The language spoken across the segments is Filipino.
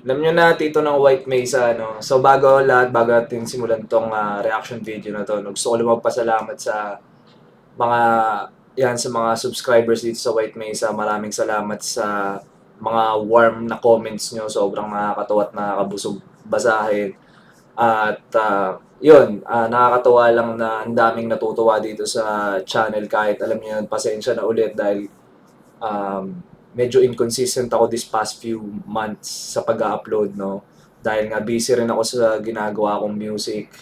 Alam nyo na, Tito ng White Mesa, no? So, bago lahat, bago natin simulan tong reaction video na to, no? Gusto ko lang magpasalamat sa mga, sa mga subscribers dito sa White Mesa. Maraming salamat sa mga warm na comments nyo. Sobrang nakakatawa at nakakabusog basahin. At, nakakatawa lang na ang daming natutuwa dito sa channel kahit alam niyo yun, pasensya na ulit dahil medyo inconsistent ako this past few months sa pag-upload, no? Dahil nga busy rin ako sa ginagawa kong music.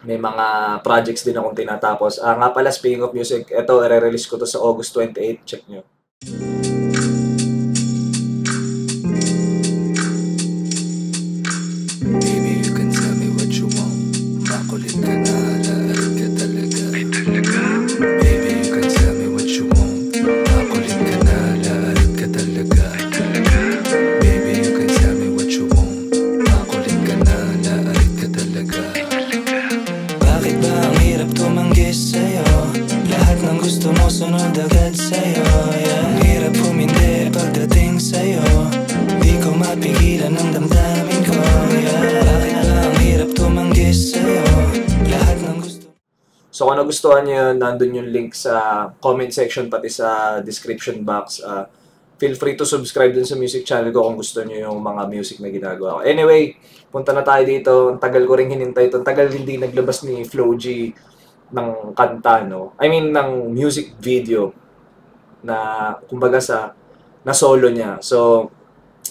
May mga projects din akong tinatapos. Nga pala, speaking of music, ito, i-release ko to sa August 28. Check nyo. Gusto mo sunod agad sa'yo, yeah. Hirap humindi pagdating sa'yo. Di ko mapigilan ang damdamin ko, yeah. Bakit ba ang hirap tumanggi sa'yo? Lahat ng gusto. So kung nagustuhan nyo yun, nandun yung link sa comment section pati sa description box. Feel free to subscribe dun sa music channel ko kung gusto nyo yung mga music na ginagawa ko. Anyway, punta na tayo dito. Ang tagal ko rin hinintay ito. Ang tagal hindi naglabas ni Flo G ng kanta, no? I mean, ng music video na, kumbaga na solo niya. So,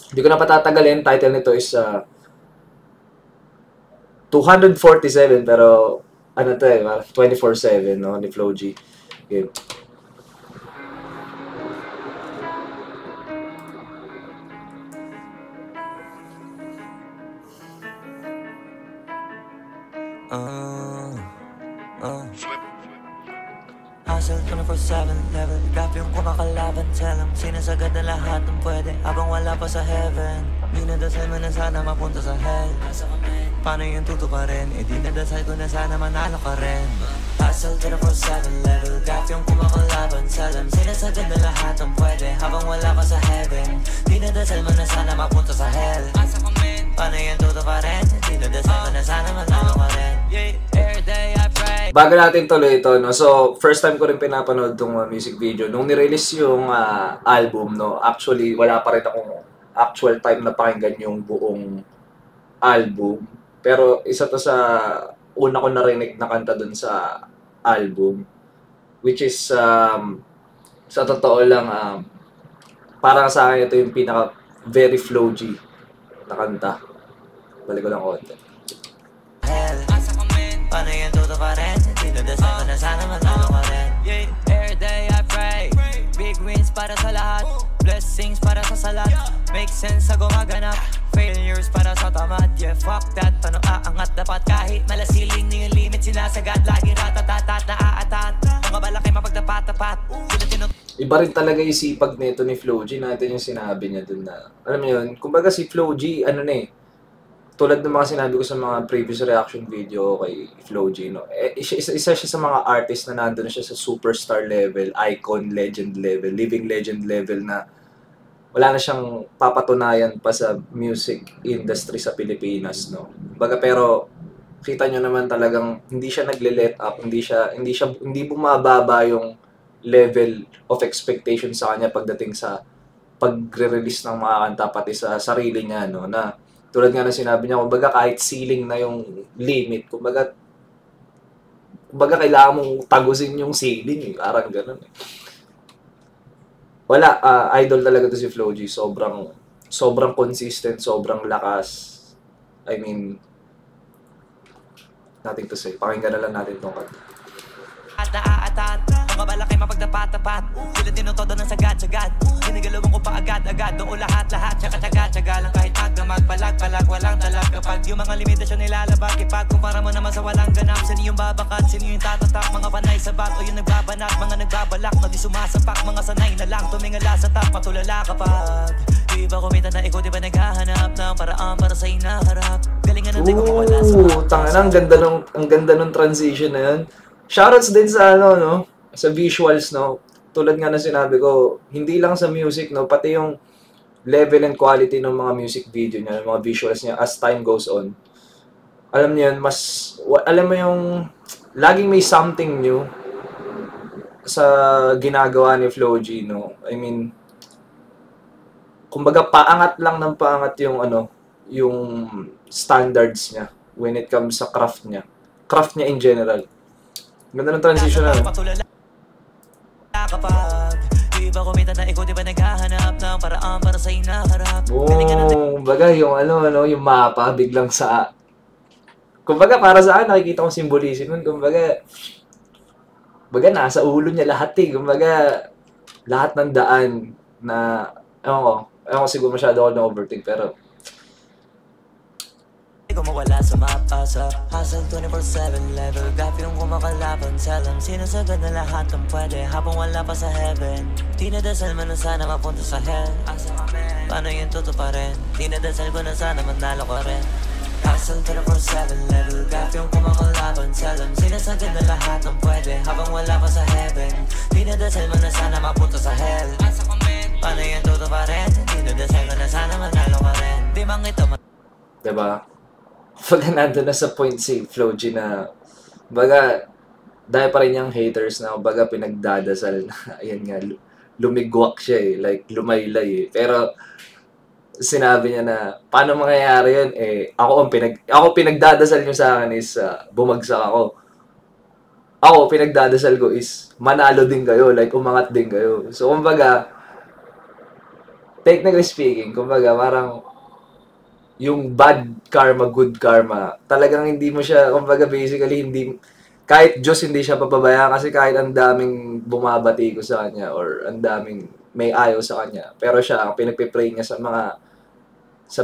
hindi ko na patatagalin. Title nito is 247, pero ano to 24/7, no? Ni Flo G. Okay. Hustle 24/7 level. Grab yung kumakalaban. Tell them sinasagad na lahat ng pwede habang wala pa sa heaven. Dinadasal mo na sana mapunta sa hell. Paano yung tutuparin? Dinadasal ko na sana manalo ka rin. Hustle 24/7 level. Grab yung kumakalaban. Tell them sinasagad na lahat ng pwede habang wala pa sa heaven. Dinadasal mo na sana mapunta sa hell. Paano yung tutuparin? Dinadasal ko na sana manalo ka rin. Every day I pray. Bago natin tuloy ito, no? So, first time ko rin pinapanood itong music video. Nung nirelease yung album, no? Actually, wala pa rin akong actual time na pakinggan yung buong album. Pero isa to sa una ko narinig na kanta dun sa album. Which is, sa totoo lang, parang sa akin ito yung pinaka very Flo G na kanta. Balik ko lang konti. Paano yung tutuparin? Dinadasal ko na sana manalo ka rin. Every day I pray. Big wins para sa lahat. Blessings para sa salat. Make sense sa gumaganap. Failures para sa tamad. Yeah, fuck that. Paano aangat dapat kahit malasiling na yung limit. Sinasagad lagi ratatatat na aatat. Mga balaki mapagtapat-tapat. Iba rin talaga yung sipag nito ni Flo G. Natin yung sinabi niya dun na, alam mo yun, kumbaga si Flo G, tulad ng mga sinabi ko sa mga previous reaction video kay Flo G, no? Isa siya sa mga artist na nandun na siya sa superstar level, icon, legend level, living legend level na wala na siyang papatunayan pa sa music industry sa Pilipinas, no? Baga, pero kita nyo naman talagang hindi siya nagle-let up, hindi bumababa yung level of expectation sa kanya pagdating sa pagre-release ng mga kanta pati sa sarili niya, no? Na tulad nga na sinabi niya, kumbaga kahit ceiling na yung limit, kumbaga kailangan mong tagusin yung ceiling, parang gano'n. Wala, idol talaga to si Flo G. Sobrang consistent, sobrang lakas. I mean, nothing to say. Pakinggan na lang natin itong kanta. Mga balaki mapagtapat-tapat. Sila tinutodo ng sagad-sagad. Sinigalawang ko pa agad-agad. Doon lahat-lahat, tsaka-tsaga-tsaga lang. Kahit agdamag, palag-palag, walang talag. Kapag yung mga limitasyon nilalabag, ipagkumpara mo naman sa walang ganap. Sino yung babakat, sino yung tatatak? Mga panay sa bat o yung nagbabanat. Mga nagbabalak na di sumasapak. Mga sanay na lang, tumingala sa tap. Matulala kapag di ba kumita na ikaw, di ba naghahanap ng paraan para sa inaharap. Galingan natin kung wala sa ang ganda nung transition na yun. Shoutouts din sa sa visuals, no. Tulad nga na sinabi ko, hindi lang sa music, no, pati yung level and quality ng mga music video niya, ng mga visuals niya as time goes on. Alam niyo yun, alam mo yung laging may something new sa ginagawa ni Flo G, no? I mean, kumbaga paangat lang ng paangat yung yung standards niya when it comes sa craft niya. Craft niya in general. Ganda ng transition na. Iba kumita na ikaw, di ba naghahanap ng paraan para sa inaharap? Kumbaga yung yung mapa biglang sa kumbaga para sa akin nakikita ko symbolism nun. Kumbaga nasa ulo niya lahat eh. Kumbaga lahat ng daan na ewan ko siguro masyado ako na-overthink pero Ikaw mawala sa mapa sa hustle 24/7 level gap yung kumakalaban sa alam sinasagad na lahat ng pwede habang wala pa sa heaven. Dinadasal man na sana mapunta sa hell. Paano yun tutuparin? Dinadasal ko na sana manalo ka rin. Hustle 24/7 level gap yung kumakalaban sa alam sinasagad na lahat ng pwede habang wala pa sa heaven. Dinadasal man na sana mapunta sa hell. Paano yun tutuparin? Dinadasal ko na sana manalo ka rin. Di mang ito diba? Pag nandun na sa point si Flo G na baga dahil pa rin yung haters na baga pinagdadasal na ayan nga lumigwak siya eh, like lumaylay eh. Pero sinabi niya na paano mangyayari yun eh ako pinagdadasal niyo sa akin is bumagsak ako. Ako pinagdadasal ko is manalo din kayo, like umangat din kayo. So kumbaga technically speaking, kumbaga parang yung bad karma, good karma, talagang hindi mo siya, kumbaga basically, kahit Diyos hindi siya papabayaan kasi kahit ang daming bumabati ko sa kanya or ang daming may ayaw sa kanya. Pero siya, ang pinagpipray niya sa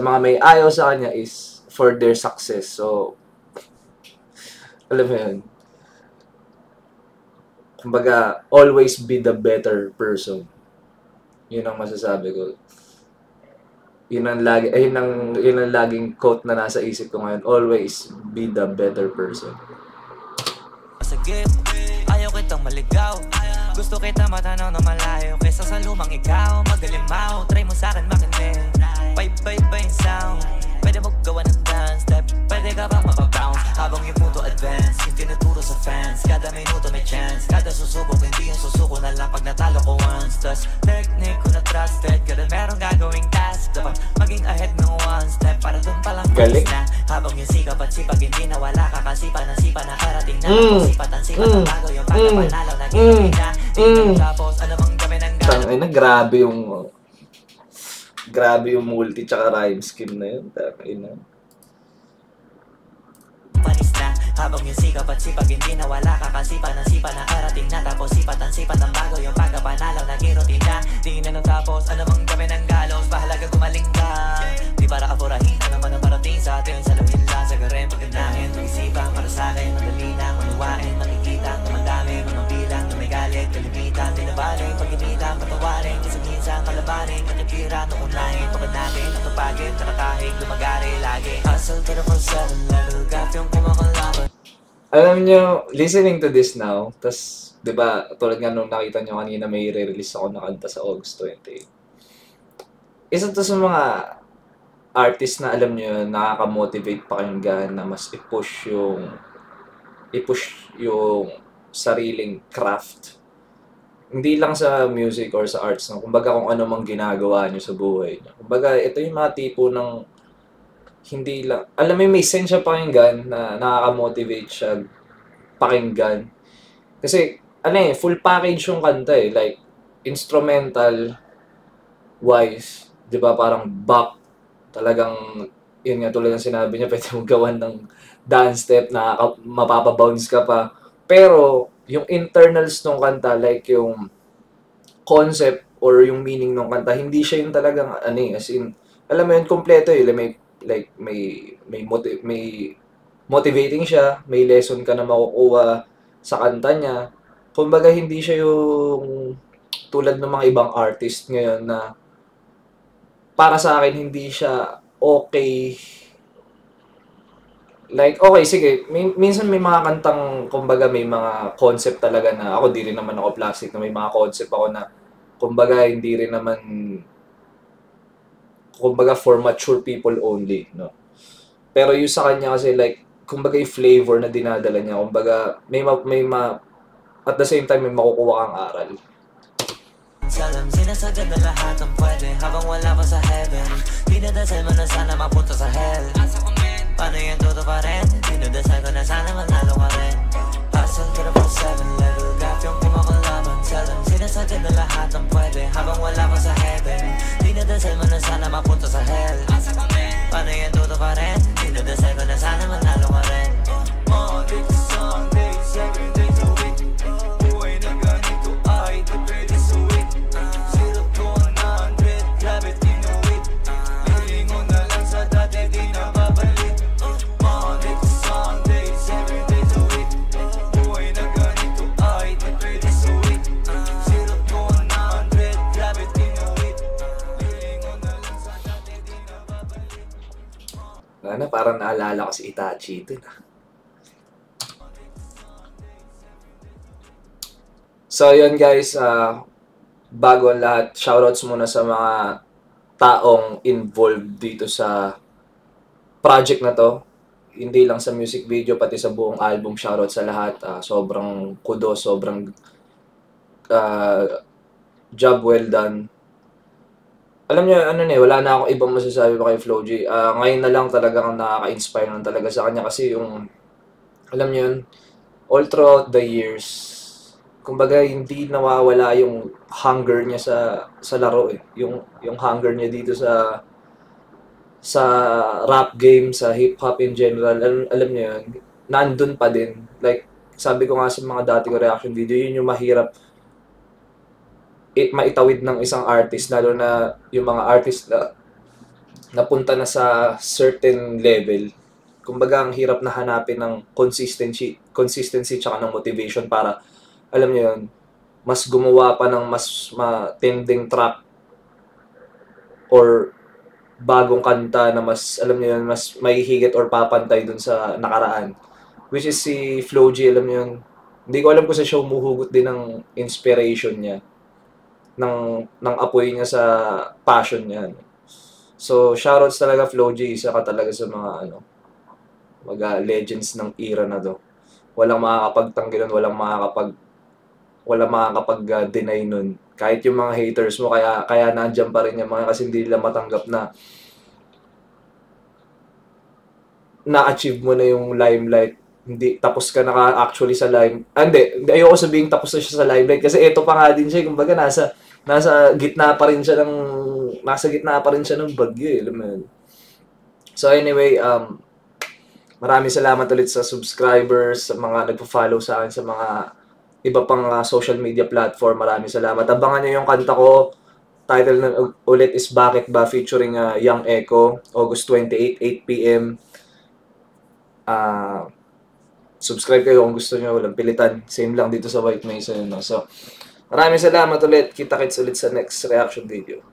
mga may ayaw sa kanya is for their success. So, alam mo yun. Kumbaga, always be the better person. Yun ang masasabi ko. Yun ang laging quote na nasa isip ko ngayon. Always be the better person. Masagip, ayaw kitang maligaw. Gusto kita matanaw na malayo kaysa sa lumang ikaw. Magalimaw, try mo sa'kin makinig. Bye-bye yung sound. Pwede mo gawa ng dance step. Pwede ka bang mapabounce habang yung mundo advance. Yung tinuturo sa fans. Kada minuto may chance. Kada susubok, hindi yung susuko na lang pag natalo ko once. Tas technique ko na trusted. Kada merong gagawing task. Dapat maging ahead ng one step. Para dun palang galing na. Habang yung sikap at sipag hindi nawala ka. Kasipa na sipa na karating na. Sipat ang sipat ang bago yung pagkapanalo. Naging na. Tapos ano bang gawin ng gano'n? Ay na, grabe yung multi tsaka rhyme scheme na yun. Panis na, habang yung sikap at sipag hindi nawala ka. Kasipa na sipa na karating na. Tapos sipat ang bago yung pagkapanalo. Naging routine na, di na tapos ano bang gawin ng galos? Bahalaga gumaling ka. Di para kapurahin, ano man ang parating sa atin. Saluhin lang, sagarin, pagkanahin. Pag-isipan para sa akin, madali lang manuwain. Makikita na madami, mga bilang na may galit. Kalimitan, tinabalik, pag-imitan, patawarin. Kasi minsan kalabanin, katipira, nuunahin. Pagod natin, natupagin, nakakahig, lumagari lagi. Hustle 24/7 level gap yung kumakalaban. Alam nyo, listening to this now, tas, di ba, tulad nga nung nakita nyo kanina, may re-release ako na kanta sa August 28. Isa to sa mga artist na alam nyo, nakaka-motivate pakinggan na mas i-push yung sariling craft. Hindi lang sa music or sa arts, no? Kumbaga kung ano mang ginagawa nyo sa buhay. Kumbaga, ito yung mga tipo ng hindi lang, alam mo may sense siya pakinggan na nakaka-motivate siya pakinggan. Kasi, full package yung kanta eh. Like, instrumental wise, di ba, parang back, talagang, yun nga, tulad ng sinabi niya, pwede mong gawan ng dance step na mapapabounce ka pa. Pero, yung internals ng kanta, like yung concept or yung meaning ng kanta, hindi siya yung talagang, as in, alam mo yun, kompleto eh. May motivating siya, may lesson ka na makukuha sa kanta niya. Kumbaga, hindi siya yung tulad ng mga ibang artist ngayon na para sa akin, hindi siya okay. Like, okay, sige, minsan may mga kantang, kumbaga, may mga concept talaga na, ako di rin naman ako plastic, na may mga concept ako na, kumbaga, hindi rin naman kumbaga for mature people only, no? Pero yung sa kanya kasi like, kumbaga yung flavor na dinadala niya, kumbaga at the same time may makukuha kang aral. Salam, sinasagad na lahat ng pwede habang wala pa sa heaven. Dinadasal mo na sana mapunta sa hell. Paano yan todo pa rin? Dinadasal ko na sana manalo ka rin. Hustle to the 7 level, gap yung kumakalaban. Salam, sinasagad na lahat ng pwede habang wala pa sa heaven. Dinadasal mo na sana mapunta sa hell. Paano yan todo pa rin? Dinadasal ko na sana manalo ka rin. Monday to Sunday, 7 days a week. Buhay na ganito ay the greatest week. 0 to 100, grabe tinuwid. Lilingon na lang sa dati, di na babalik. Monday to Sunday, 7 days a week. Buhay na ganito ay the greatest week. 0 to 100, grabe tinuwid. Lilingon na lang sa dati, di na babalik. Parang naalala ko si Itachi ito na. So yun guys, bago ang lahat, shoutouts muna sa mga taong involved dito sa project na to. Hindi lang sa music video, pati sa buong album, shoutouts sa lahat. Sobrang kudos, sobrang job well done. Alam niyo, wala na akong ibang masasabi pa kay Flo G. Ngayon na lang talagang nakaka-inspire lang talaga sa kanya kasi yung, alam niyo yun, all throughout the years, kumbaga hindi nawawala yung hunger niya sa laro eh. Yung hunger niya dito sa rap game, sa hip hop in general. Alam niyo yun, nandun pa din. Like sabi ko nga sa mga dati ko reaction video, yun yung mahirap maitawid ng isang artist, lalo na yung mga artist na napunta na sa certain level. Kumbaga ang hirap na hanapin ng consistency tsaka ng motivation para, alam niyo yun, mas gumawa pa ng mas matinding track or bagong kanta na mas, alam niyo yun, mas mahihigit or papantay dun sa nakaraan. Which is si Flo G, alam niyo yun, hindi ko alam kung sa show muhugot din ng inspiration niya, ng apoy niya sa passion niya. So, shoutouts talaga Flo G, isa ka talaga sa mga mga legends ng era na to. Walang makakapagtanggilan, walang makakapag-deny nun. Kahit yung mga haters mo, kaya nandiyan pa rin yung mga kasi hindi nila matanggap na na-achieve mo na yung limelight. Hindi, tapos ka na actually sa hindi, ayoko sabihin tapos na siya sa limelight kasi ito pa nga din siya, kumbaga nasa gitna pa rin siya ng bagyo eh, alam mo yun. So anyway, maraming salamat ulit sa subscribers, sa mga nagpo-follow sa akin sa mga iba pang social media platform. Maraming salamat. Abangan niyo yung kanta ko. Title na ulit is Bakit Ba featuring Young Echo, August 28, 8 PM. Subscribe kayo kung gusto niyo, walang pilitan. Same lang dito sa White Mesa. So, maraming salamat ulit. Kita-kits ulit sa next reaction video.